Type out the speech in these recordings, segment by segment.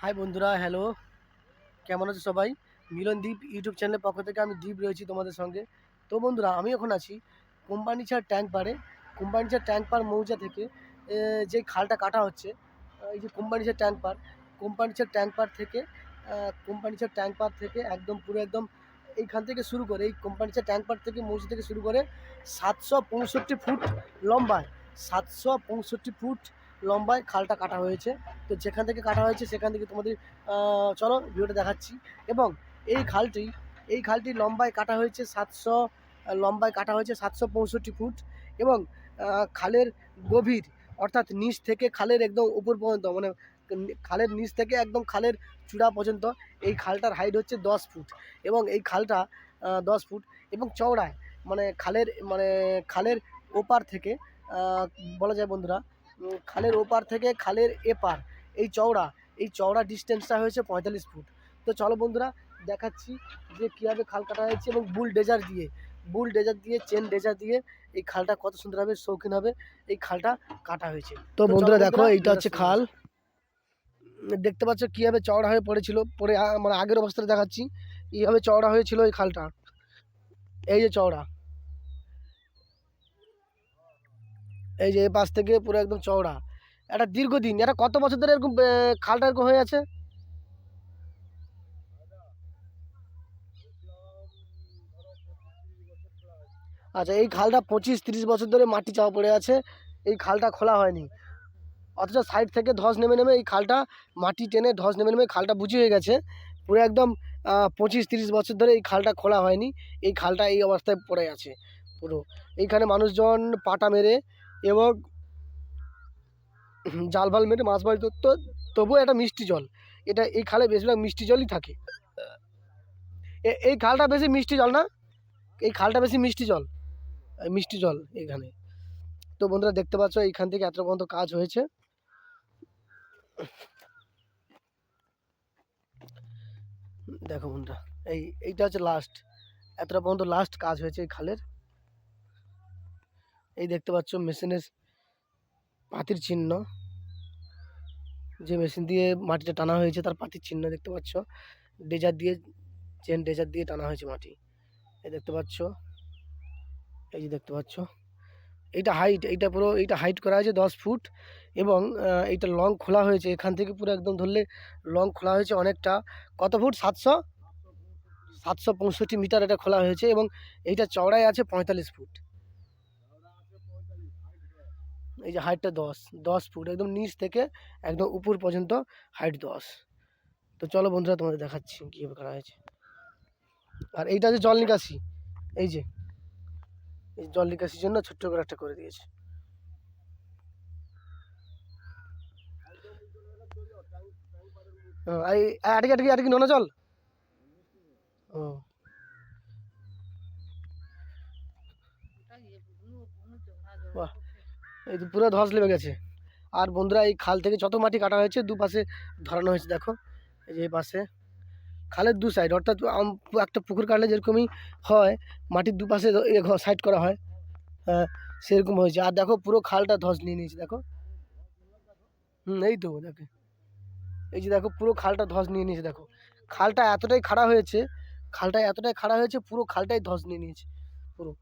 High বন্ধুরা, hello. কেমন আছো সবাই? মিলন দ্বীপ ইউটিউব চ্যানেলের পক্ষ থেকে আমি দ্বীপ রয়েছি তোমাদের সঙ্গে। তো বন্ধুরা, আমি এখন আছি কোম্পানিছাড় ট্যাঙ্ক পাড়ে। কোম্পানিছাড় ট্যাঙ্ক পাড় মৌজা থেকে যে খালটা কাটা হচ্ছে, এই যে কোম্পানিছাড় ট্যাঙ্ক পাড়, কোম্পানিছাড় ট্যাঙ্ক পাড় থেকে কোম্পানিছাড় ট্যাঙ্ক পাড় থেকে একদম পুরো একদম এইখান থেকে শুরু করে, এই কোম্পানিছাড় ট্যাঙ্ক পাড় থেকে মৌজা থেকে শুরু করে 765 ফুট লম্বায়, 765 ফুট লম্বায় খালটা কাটা হয়েছে। তো যেখান থেকে কাটা হয়েছে সেখান থেকে তোমাদের চলো ভিডিওটা দেখাচ্ছি। এবং এই খালটি এই খালটি লম্বায় কাটা হয়েছে 765 ফুট। এবং খালের গভীর, অর্থাৎ নিচ থেকে খালের একদম উপর পর্যন্ত, মানে খালের নিচ থেকে একদম খালের চূড়া পর্যন্ত এই খালটার হাইট হচ্ছে 10 ফুট। এবং এই খালটা 10 ফুট এবং চওড়ায়, খালের ওপার থেকে বলা যায় বন্ধুরা, খালের ওপার থেকে খালের এপার এই চওড়া ডিস্টেন্সটা হয়েছে 45 ফুট। তো চলো বন্ধুরা, দেখাচ্ছি যে কীভাবে খাল কাটা হয়েছে এবং বুল ডেজার দিয়ে চেন ডেজার দিয়ে এই খালটা কত সুন্দরভাবে শৌখিনভাবে এই খালটা কাটা হয়েছে। তো বন্ধুরা দেখো, এইটা হচ্ছে খাল। দেখতে পাচ্ছ কীভাবে চওড়া হয়ে পড়েছিল, মানে আগের অবস্থাটা দেখাচ্ছি। এইভাবে চওড়া হয়েছিল এই খালটা, এই যে চওড়া, এই যে এই পাশ থেকে পুরো একদম চওড়া। এটা দীর্ঘদিন, এটা কত বছর ধরে এরকম খালটা এরকম হয়ে আছে? আচ্ছা, এই খালটা 25-30 বছর ধরে মাটি চাপা পড়ে আছে, এই খালটা খোলা হয়নি। অথচ সাইড থেকে ধস নেমে নেমে এই খালটা, মাটি টেনে ধস নেমে নেমে খালটা বুঝি হয়ে গেছে পুরো একদম। 25-30 বছর ধরে এই খালটা খোলা হয়নি, এই খালটা এই অবস্থায় পড়ে আছে পুরো। এইখানে মানুষজন পাটা মেরে এবং জাল ফাল মেরে মাছ মাছ ধরতো। তবুও এটা মিষ্টি জল, এই খালে বেশিরভাগ মিষ্টি জলই থাকে। এই খালটা বেশি মিষ্টি জল না, এই খালটা বেশি মিষ্টি জল এখানে। তো বন্ধুরা দেখতে পাচ্ছ এইখান থেকে এত পর্যন্ত কাজ হয়েছে। দেখো বন্ধুরা, এইটা হচ্ছে লাস্ট, এতটা পর্যন্ত লাস্ট কাজ হয়েছে এই খালের। এই দেখতে পাচ্ছ মেশিনের পাতির চিহ্ন, যে মেশিন দিয়ে মাটিটা টানা হয়েছে তার পাতির চিহ্ন দেখতে পাচ্ছ। ডেজার দিয়ে, চেন ডেজার দিয়ে টানা হয়েছে মাটি, এই দেখতে পাচ্ছ। এই যে দেখতে পাচ্ছ, এইটা হাইট করা হয়েছে 10 ফুট। এবং এইটা লং খোলা হয়েছে এখান থেকে পুরো একদম ধরলে লং খোলা হয়েছে অনেকটা। কত ফুট? 765 মিটার এটা খোলা হয়েছে। এবং এইটা চওড়ায় আছে 45 ফুট। এই যে হাইটটা 10 ফুট, একদম নিচ থেকে একদম উপর পর্যন্ত হাইট 10। তো চলো বন্ধুরা তোমাদের দেখাচ্ছি কীভাবে করা হয়েছে। আর এইটা যে জল নিকাশি, এই যে এই জল নিকাশির জন্য ছোট্ট করে একটা করে দিয়েছে। এই আটকে আটকে আটকে নোনা জল। ও, বাহ, এই তো পুরো ধস লেগে গেছে। আর বন্ধুরা, এই খাল থেকে যত মাটি কাটা হয়েছে দুপাশে ধরানো হয়েছে দেখো। এই যে এই পাশে খালের দু সাইড, অর্থাৎ একটা পুকুর কাটলে যেরকমই হয় মাটির দুপাশে সাইড করা হয়, হ্যাঁ সেরকম হয়েছে। আর দেখো পুরো খালটা ধস নিয়ে নিয়েছে দেখো। এই তো দেখো, এই যে দেখো পুরো খালটা ধস নিয়ে নিয়েছে দেখো। খালটা এতটাই খাড়া হয়েছে পুরো খালটাই ধস নিয়ে নিয়েছে পুরো,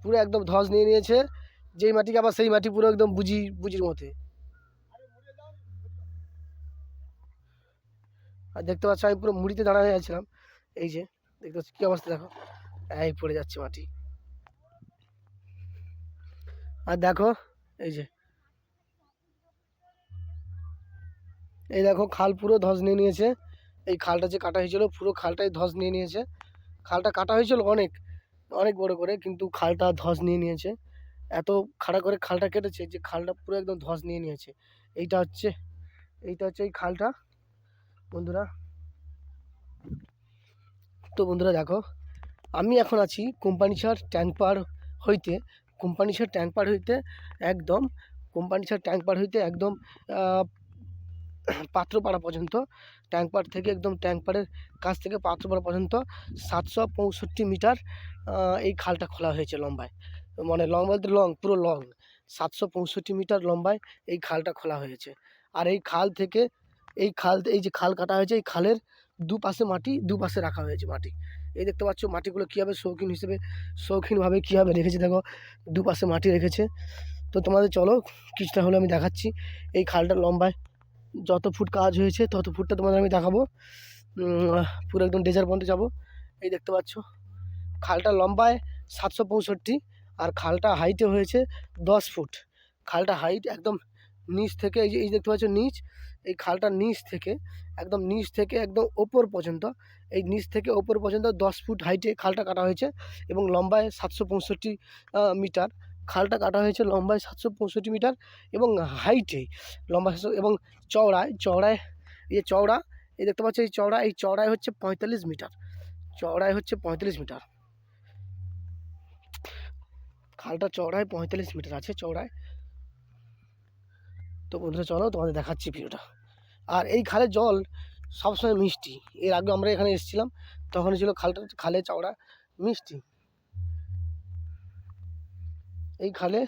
পুরো একদম ধস নিয়ে নিয়েছে। যেই মাটিকে আবার সেই মাটি পুরো একদম বুজির মধ্যে। আর দেখতে পাচ্ছ আমি পুরো মুড়িতে দাঁড়া হয়ে আছিলাম। এই যে দেখতে পাচ্ছ কি অবস্থা দেখো, এই পড়ে যাচ্ছে মাটি। আর দেখো, এই যে এই দেখো খাল পুরো ধস নিয়ে নিয়েছে। এই খালটা যে কাটা হয়েছিল পুরো খালটাই ধস নিয়ে নিয়েছে। খালটা কাটা হয়েছিল অনেক অনেক বড় করে, কিন্তু খালটা ধস নিয়ে নিয়েছে। এত খাড়া করে খালটা কেটেছে যে খালটা পুরো একদম ধস নিয়ে নিয়েছে। এইটা হচ্ছে এই খালটা বন্ধুরা। তো বন্ধুরা দেখো, আমি এখন আছি হইতে কোম্পানিছাড় ট্যাঙ্ক পাড় হইতে একদম কোম্পানিছাড় ট্যাঙ্ক পাড় হইতে একদম পাত্রপাড়া পর্যন্ত। ট্যাঙ্ক পাড় থেকে একদম ট্যাঙ্ক পাড়ের কাছ থেকে পাত্রপাড়া পর্যন্ত 765 মিটার এই খালটা খোলা হয়েছে লম্বায়। মানে লং বলতে পুরো লং 765 মিটার লম্বায় এই খালটা খোলা হয়েছে। আর এই খাল থেকে এই যে খাল কাটা হয়েছে, এই খালের দুপাশে মাটি, দুপাশে রাখা হয়েছে মাটি। এই দেখতে পাচ্ছ মাটিগুলো কীভাবে শৌখিনভাবে কীভাবে রেখেছে, দেখো দুপাশে মাটি রেখেছে। তো তোমাদের চলো কিছুটা হলে আমি দেখাচ্ছি এই খালটার লম্বায় যত ফুট কাজ হয়েছে তত ফুটটা তোমাদের আমি দেখাবো। পুরো একদম ডেজার পর্যন্ত যাবো। এই দেখতে পাচ্ছ খালটা লম্বায় 765, আর খালটা হাইটে হয়েছে 10 ফুট। খালটা হাইট একদম নিচ থেকে, এই দেখতে পাচ্ছ নিচ, এই খালটার নিচ থেকে একদম ওপর পর্যন্ত, এই নিচ থেকে ওপর পর্যন্ত 10 ফুট হাইটে খালটা কাটা হয়েছে এবং লম্বায় 765 মিটার। খালটা কাটা হয়েছে লম্বায় 765 মিটার এবং হাইটে লম্বা এবং চওড়ায় চওড়া, এই দেখতে পাচ্ছ এই চওড়ায় হচ্ছে 45 মিটার। খালটা চওড়ায় 45 মিটার আছে চওড়ায়। তো বন্ধুরা চলো তোমাদের দেখাচ্ছি ভিডিওটা। আর এই খালের জল সবসময় মিষ্টি। এর আগে আমরা এখানে এসেছিলাম, তখন ছিল খালে চওড়া মিষ্টি। এই খালে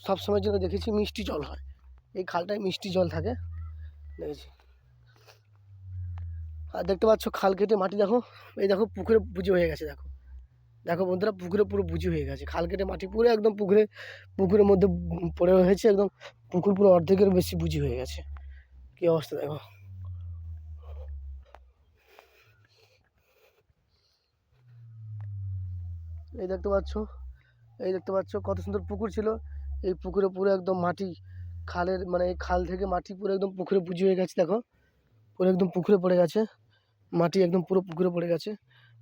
সবসময়ের জন্য দেখেছি মিষ্টি জল হয়, এই খালটায় মিষ্টি জল থাকে দেখেছি। আর দেখতে পাচ্ছ খাল কেটে মাটি, দেখো এই দেখো পুকুরে বুঝে হয়ে গেছে, দেখো বন্ধুরা পুকুরে পুরো বুঝি হয়ে গেছে। খাল কেটে মাটি পুরো একদম পুকুরের মধ্যে পড়ে হয়েছে, একদম পুকুর পুরো অর্ধেকের বেশি বুঝি হয়ে গেছে। কী অবস্থা দেখো। এই দেখতে পাচ্ছ কত সুন্দর পুকুর ছিল। এই পুকুরে পুরো একদম মাটি, খালের মানে এই খাল থেকে মাটি পুরো একদম পুকুরে বুঝি হয়ে গেছে। দেখো পুরো একদম পুকুরে পড়ে গেছে মাটি, একদম পুরো পুকুরে পড়ে গেছে।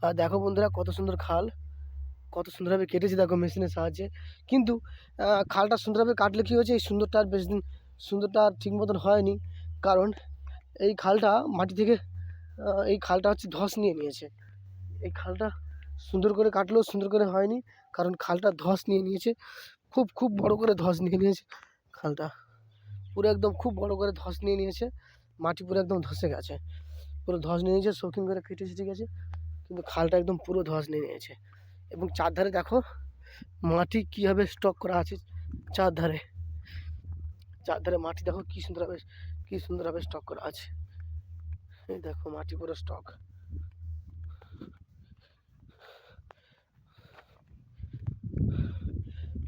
আর দেখো বন্ধুরা কত সুন্দর খাল, কত সুন্দরভাবে কেটেছে দেখো মেশিনের সাহায্যে। কিন্তু খালটা সুন্দরভাবে কাটলে কী হয়েছে, এই সুন্দরটা আর বেশি দিন সুন্দরটা আর ঠিক মতন হয়নি। কারণ এই খালটা মাটি থেকে এই খালটা হচ্ছে ধস নিয়ে নিয়েছে। এই খালটা সুন্দর করে কাটলেও সুন্দর করে হয়নি, কারণ খালটা ধস নিয়ে নিয়েছে, খুব বড় করে ধস নিয়ে নিয়েছে। খালটা পুরো একদম খুব বড় করে ধস নিয়ে নিয়েছে, মাটি পুরো একদম ধসে গেছে, পুরো ধস নিয়ে নিয়েছে। শৌখিন করে কেটেছে ঠিক আছে, কিন্তু খালটা একদম পুরো ধস নিয়ে নিয়েছে। এবং চারধারে দেখো মাটি কীভাবে স্টক করা আছে, চারধারে মাটি দেখো কী সুন্দরভাবে স্টক করা আছে। এই দেখো মাটি পুরো স্টক।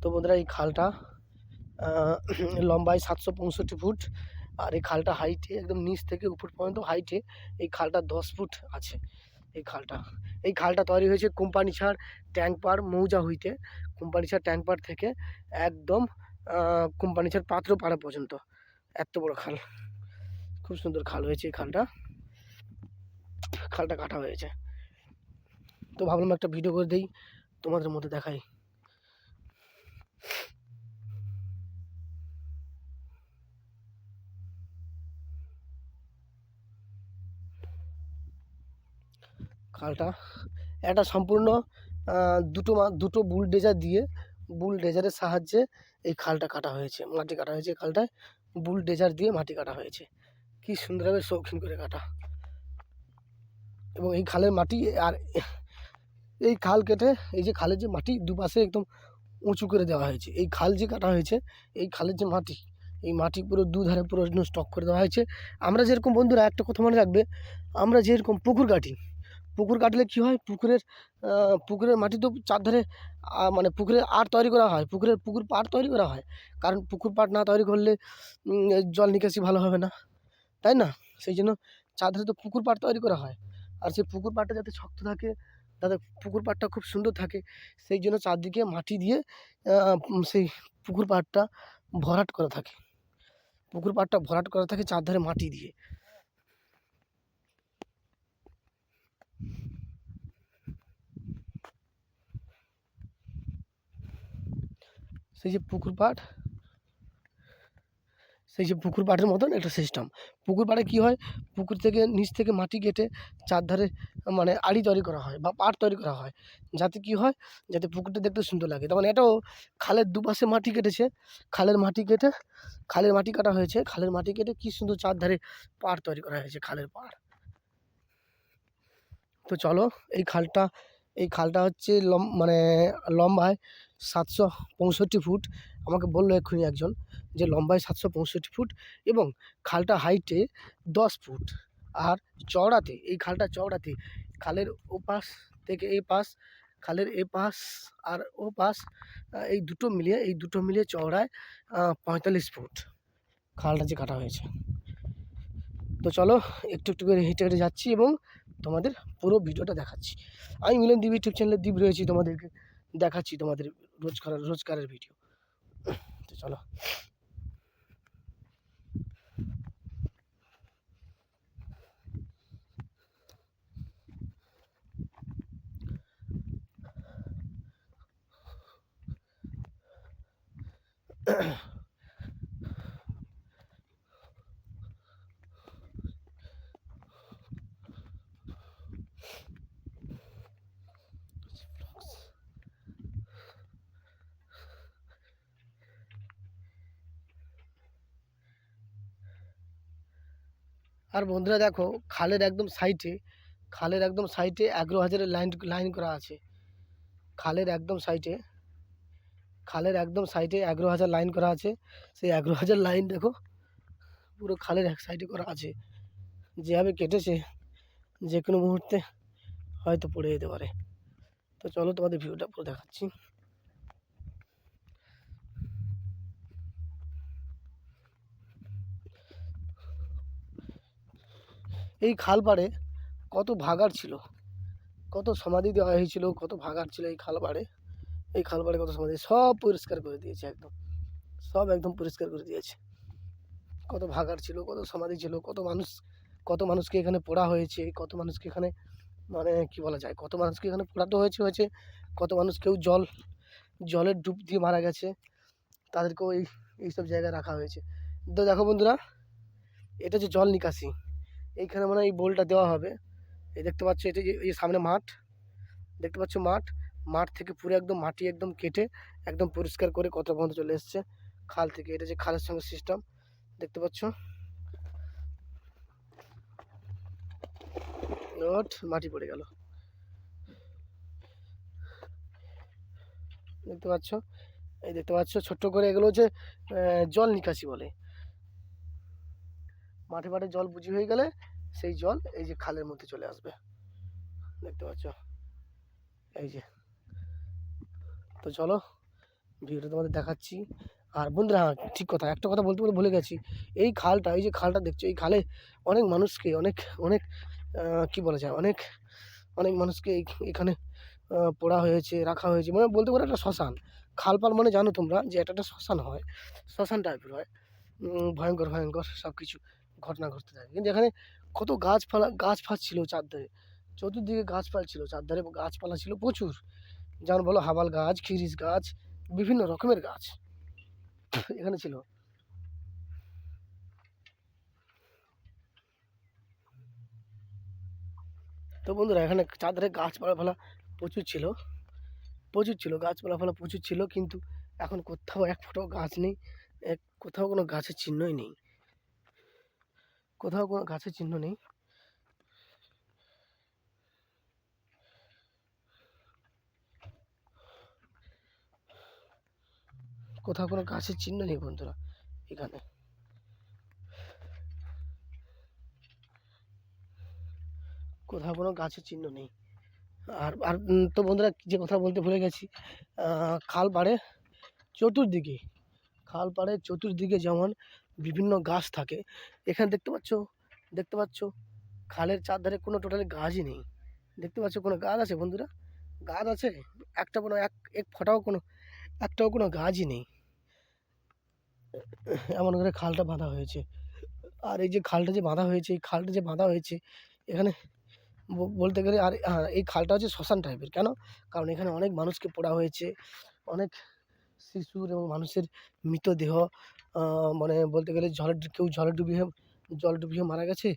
তো বন্ধুরা এই খালটা লম্বায় 765 ফুট, আর এই খালটা হাইটে একদম নিচ থেকে উপর পর্যন্ত হাইটে এই খালটা 10 ফুট আছে। এই খালটা তৈরি হয়েছে কোম্পানিছাড় ট্যাঙ্কপাড় মৌজা হইতে, কোম্পানিছাড় ট্যাঙ্কপাড় থেকে একদম কোম্পানিছাড় পাত্রপাড়া পর্যন্ত। এত বড় খাল, খুব সুন্দর খাল হয়েছে এই খালটা কাটা হয়েছে। তো ভাবলাম একটা ভিডিও করে দিই, তোমাদের মধ্যে দেখাই। খালটা একটা সম্পূর্ণ দুটো বুলডেজারের সাহায্যে এই খালটা কাটা হয়েছে, মাটি কাটা হয়েছে। এই খালটায় বুলডেজার দিয়ে মাটি কাটা হয়েছে, কি সুন্দরভাবে শৌখিন করে কাটা। এবং এই খালের মাটি আর এই খাল কেটে এই যে খালের যে মাটি দুপাশে একদম উঁচু করে দেওয়া হয়েছে। এই খাল যে কাটা হয়েছে, এই খালের যে মাটি, এই মাটি পুরো দুধারে পুরো স্টক করে দেওয়া হয়েছে। আমরা যেরকম বন্ধুরা একটা কথা মনে রাখবে, আমরা যেরকম পুকুর কাটলে কী হয়, পুকুরের মাটি তো চারধারে মানে পুকুরের আড় তৈরি করা হয়, পুকুর পাড় তৈরি করা হয়। কারণ পুকুর পাড় না তৈরি করলে জল নিকাশি ভালো হবে না, তাই না? সেই জন্য চারধারে তো পুকুর পাড় তৈরি করা হয়। আর সেই পুকুর পাড়টা যাতে শক্ত থাকে, যাতে পুকুর পাড়টা খুব সুন্দর থাকে, সেই জন্য চারদিকে মাটি দিয়ে সেই পুকুর পাড়টা ভরাট করা থাকে চারধারে মাটি দিয়ে। সেই যে পুকুর পাড়ের মতন একটা সিস্টেম। পুকুর পাড়ে কী হয়, পুকুর থেকে নিচ থেকে মাটি কেটে চারধারে মানে আড়ি তৈরি করা হয় বা পাড় তৈরি করা হয়, যাতে কী হয়, যাতে পুকুরটা দেখতে সুন্দর লাগে। তার মানে এটাও খালের দুপাশে মাটি কেটেছে, খালের মাটি কাটা হয়েছে, খালের মাটি কেটে কী সুন্দর চারধারে পাড় তৈরি করা হয়েছে, খালের পাড়। তো চলো এই এই খালটা হচ্ছে মানে লম্বায় 765 ফুট। আমাকে বললো এক্ষুনি একজন যে লম্বায় 765 ফুট এবং খালটা হাইটে 10 ফুট। আর চওড়াতে, এই খালটা চওড়াতে খালের ওপাশ থেকে এই পাশ, খালের এ পাশ আর ও পাশ, এই দুটো মিলিয়ে চওড়ায় 45 ফুট খালটা যে কাটা হয়েছে। তো চলো একটু একটু করে হেঁটে হেঁটে যাচ্ছি এবং তোমাদের পুরো ভিডিওটা দেখাচ্ছি। আমি মিলন দ্বীপ ইউটিউব চ্যানেলে দ্বীপ রয়েছি, তোমাদেরকে দেখাচ্ছি তোমাদের রোজকারের ভিডিও। তো চলো। আর বন্ধুরা দেখো, খালের একদম সাইডে, খালের একদম সাইডে 11,000-এর লাইন করা আছে। খালের একদম সাইডে, খালের একদম সাইডে 11,000 লাইন করা আছে। সেই 11,000 লাইন দেখো পুরো খালের এক সাইডে করা আছে। যেভাবে কেটেছে যে কোনো মুহূর্তে হয়তো পড়ে যেতে পারে। তো চলো তোমাদের ভিউটা পুরো দেখাচ্ছি। এই খাল পাড়ে কত ভাগাড় ছিল, কত সমাধি দেওয়া হয়েছিল, কত ভাগাড় ছিল এই খাল পাড়ে। এই খাল পাড়ে কত সমাধি, সব পরিষ্কার করে দিয়েছে একদম, সব একদম পরিষ্কার করে দিয়েছে। কত ভাগাড় ছিল, কত সমাধি ছিল, কত মানুষকে এখানে পোড়া হয়েছে, কত মানুষকে এখানে মানে কি বলা যায়, কত মানুষকে এখানে পোড়াতে হয়েছে, কত মানুষ কেউ জলের ডুব দিয়ে মারা গেছে, তাদেরকেও এইসব জায়গায় রাখা হয়েছে। তো দেখো বন্ধুরা, এটা হচ্ছে জল নিকাশি। এইখানে মানে এই বোলটা দেওয়া হবে। এই দেখতে পাচ্ছ, এটা যে এই সামনে মাঠ দেখতে পাচ্ছ, মাঠ থেকে পুরো একদম মাটি একদম কেটে একদম পরিষ্কার করে কত পর্যন্ত চলে এসছে খাল থেকে। এটা যে খালের সঙ্গে সিস্টেম দেখতে পাচ্ছ, মাটি পড়ে গেল দেখতে পাচ্ছ। এই দেখতে পাচ্ছ ছোট্ট করে, এগুলো হচ্ছে জল নিকাশি বলে। মাঠে মাঠে জল বুঝি হয়ে গেলে সেই জল এই যে খালের মধ্যে চলে আসবে, দেখতে পাচ্ছ এই যে। তো চলো ভিডিওটা তোমাদের দেখাচ্ছি। আর বন্ধুরা, হ্যাঁ ঠিক কথা, একটা কথা বলতে ভুলে গেছি। এই যে খালটা দেখছো, এই খালে অনেক মানুষকে অনেক অনেক কী বলা যায়, অনেক অনেক মানুষকে এখানে পোড়া হয়েছে, রাখা হয়েছে, মানে বলতে পারো একটা শ্মশান। খালপাল মানে জানো তোমরা যে এটা একটা শ্মশান হয়, শ্মশান টাইপের হয়। ভয়ঙ্কর ভয়ঙ্কর সব কিছু ঘটনা ঘটতে থাকে। কিন্তু এখানে কত গাছ ফাছ ছিল চারধারে, চতুর্দিকে গাছপালা ছিল, চারধারে গাছপালা ছিল প্রচুর। যেমন বলো হাবাল গাছ, খিরিস গাছ, বিভিন্ন রকমের গাছ এখানে ছিল। তো বন্ধুরা, এখানে চারধারে গাছপালা প্রচুর ছিল গাছপালা প্রচুর ছিল, কিন্তু এখন কোথাও এক ফোঁটাও গাছ নেই, কোথাও কোনো গাছের চিহ্নই নেই, কোথাও কোনো গাছের চিহ্ন নেই। কোথাও কোনো গাছের চিহ্ন নেই বন্ধুরা এখানে, কোথাও কোনো গাছের চিহ্ন নেই। আর আর তো বন্ধুরা, যে কথা বলতে ভুলে গেছি, খাল পাড়ে চতুর্দিকে, খাল পাড়ে চতুর্দিকে যেমন বিভিন্ন গাছ থাকে, এখানে দেখতে পাচ্ছ খালের চারধারে কোনো টোটালি গাছই নেই। দেখতে পাচ্ছ কোনো গাছ আছে বন্ধুরা? গাছ আছে একটা, কোনো এক ফোঁটাও কোনো একটাও কোনো গাছই নেই। এমন করে খালটা বাঁধা হয়েছে। আর এই যে খালটা যে বাঁধা হয়েছে, এই খালটা যে বাঁধা হয়েছে এখানে বলতে গেলে, আর এই খালটা হচ্ছে শ্মশান টাইপের। কেন? কারণ এখানে অনেক মানুষকে পোড়া হয়েছে, অনেক শিশুর এবং মানুষের মৃতদেহ, মানে বলতে গেলে কেউ জলে ডুবিয়ে মারা গেছে,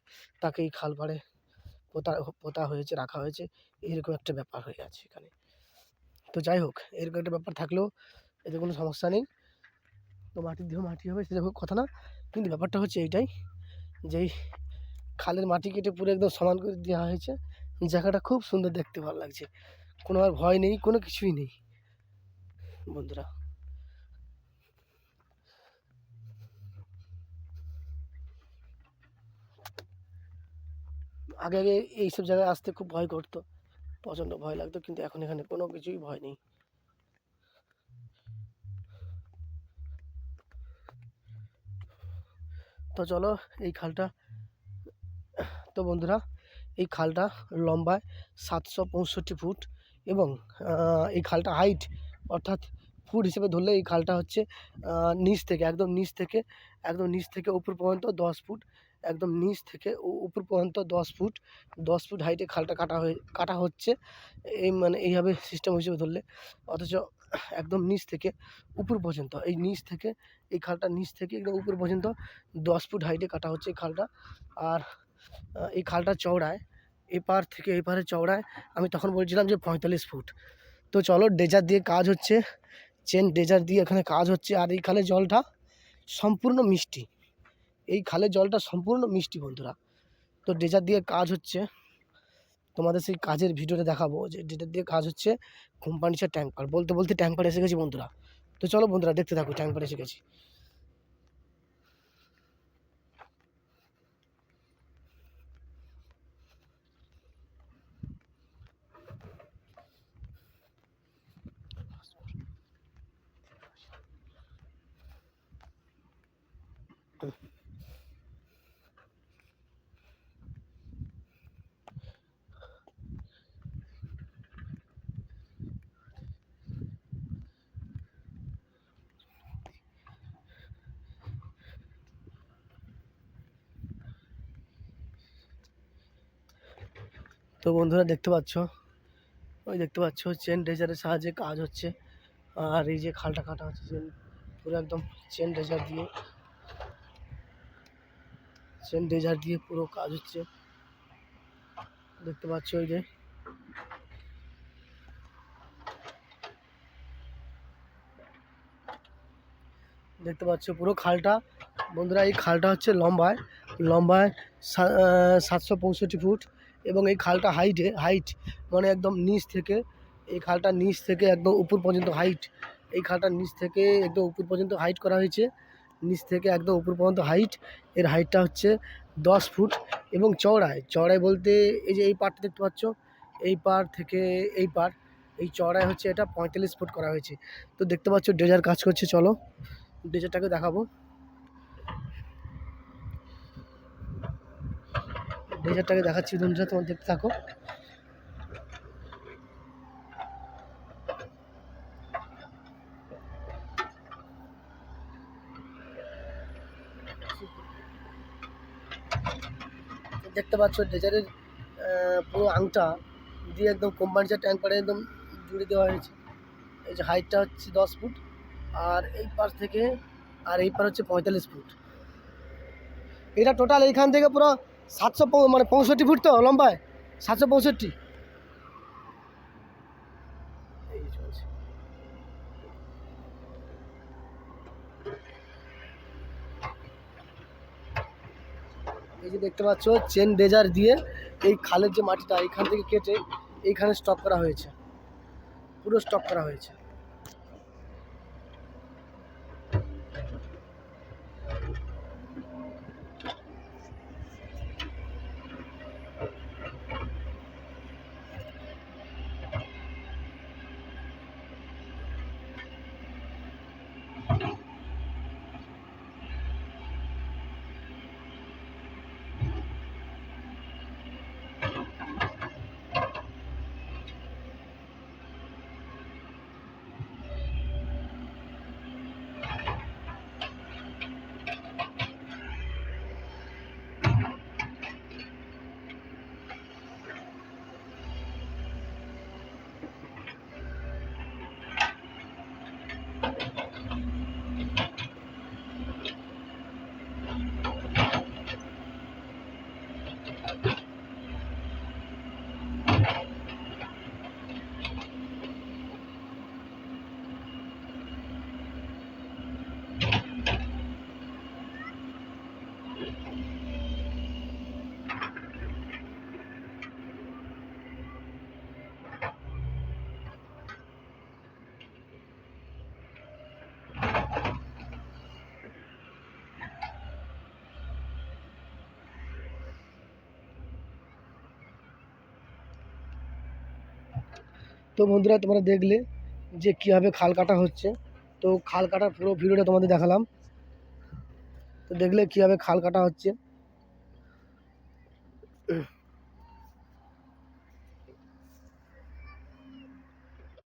তাকে এই খাল পাড়ে পোতা হয়েছে, রাখা হয়েছে, এরকম একটা ব্যাপার হয়ে আছে এখানে। তো যাই হোক, এরকম একটা ব্যাপার থাকলেও এতে কোনো সমস্যা নেই। তো মাটির দেহ মাটি হবে সেরকম কথা না, কিন্তু ব্যাপারটা হচ্ছে এইটাই, যে এই খালের মাটি কেটে পুরো একদম সমান করে দেওয়া হয়েছে। জায়গাটা খুব সুন্দর, দেখতে ভালো লাগছে, কোনো আর ভয় নেই, কোনো কিছুই নেই বন্ধুরা। আগে আগে এইসব জায়গায় আসতে খুব ভয় করতো, প্রচণ্ড ভয় লাগতো, কিন্তু এখন এখানে কোনো কিছুই ভয় নেই। তো চলো এই খালটা, তো বন্ধুরা এই খালটা লম্বায় 765 ফুট এবং এই খালটা হাইট অর্থাৎ ফুট হিসেবে ধরলে এই খালটা হচ্ছে নিচ থেকে একদম নিচ থেকে উপর পর্যন্ত 10 ফুট, একদম নিচ থেকে উপর পর্যন্ত 10 ফুট, 10 ফুট হাইটে খালটা কাটা হচ্ছে। এই মানে এইভাবে সিস্টেম হিসেবে ধরলে, অথচ একদম নিচ থেকে উপর পর্যন্ত এই খালটা নিচ থেকে একদম উপর পর্যন্ত 10 ফুট হাইটে কাটা হচ্ছে এই খালটা। আর এই খালটা চওড়ায়, এপার থেকে এপারে চওড়ায় আমি তখন বলছিলাম যে 45 ফুট। তো চলো ড্রেজার দিয়ে কাজ হচ্ছে, চেন ড্রেজার দিয়ে এখানে কাজ হচ্ছে। আর এই খালের জলটা সম্পূর্ণ মিষ্টি, এই খালের জলটা সম্পূর্ণ মিষ্টি বন্ধুরা। তো ড্রেজার দিয়ে কাজ হচ্ছে, তোমাদের সেই কাজের ভিডিওটা দেখাবো যে ড্রেজার দিয়ে কাজ হচ্ছে। কোম্পানির ট্যাঙ্ক বলতে বলতে ট্যাঙ্ক পাড়ে এসে গেছি বন্ধুরা। তো চলো বন্ধুরা দেখতে থাকো, ট্যাঙ্ক পাড়ে এসে গেছি। তো বন্ধুরা দেখতে পাচ্ছ, চেন ড্রেজারের সাহায্যে কাজ হচ্ছে। আর এই যে খালটা কাটা হচ্ছে পুরো একদম চেন ড্রেজার দিয়ে পুরো কাজ হচ্ছে। দেখতে পাচ্ছ ওই যে দেখতে পাচ্ছ পুরো খালটা বন্ধুরা। এই খালটা হচ্ছে লম্বায় 765 ফুট এবং এই খালটা হাইট মানে একদম নিচ থেকে, এই খালটা নিচ থেকে একদম উপর পর্যন্ত হাইট, এই খালটা নিচ থেকে একদম উপর পর্যন্ত হাইট করা হয়েছে। নিচ থেকে একদম উপর পর্যন্ত হাইট, এর হাইটটা হচ্ছে 10 ফুট এবং চওড়ায় বলতে এই যে এই পাড়টা দেখতে পাচ্ছ, এই পাড় থেকে এই চওড়ায় হচ্ছে এটা 45 ফুট করা হয়েছে। তো দেখতে পাচ্ছ ড্রেজার কাজ করছে, চলো ড্রেজারটাকে দেখাবো। ড্রেজারটাকে দেখাচ্ছি বন্ধুরা, তোমার দেখতে থাকো। দেখতে পাচ্ছ ড্রেজারের পুরো আংটা দিয়ে একদম কোম্পানির ট্যাঙ্ক পাড়ে একদম জুড়ে দেওয়া হয়েছে। এই যে হাইটটা হচ্ছে 10 ফুট আর এই পাশ থেকে আর এই পার হচ্ছে 45 ফুট। এটা টোটাল এইখান থেকে পুরো 765 ফুট তো লম্বায়, 765। এই চলছে, এই যে দেখতে পাচ্ছ চেন ড্রেজার দিয়ে এই খালের যে মাটিটা এইখান থেকে কেটে এইখানে স্টক করা হয়েছে, পুরো স্টক করা হয়েছে। তো বন্ধুরা তোমরা দেখলে যে কীভাবে খাল কাটা হচ্ছে। তো খাল কাটার পুরো ভিডিওটা তোমাদের দেখালাম। তো দেখলে কীভাবে খাল কাটা হচ্ছে।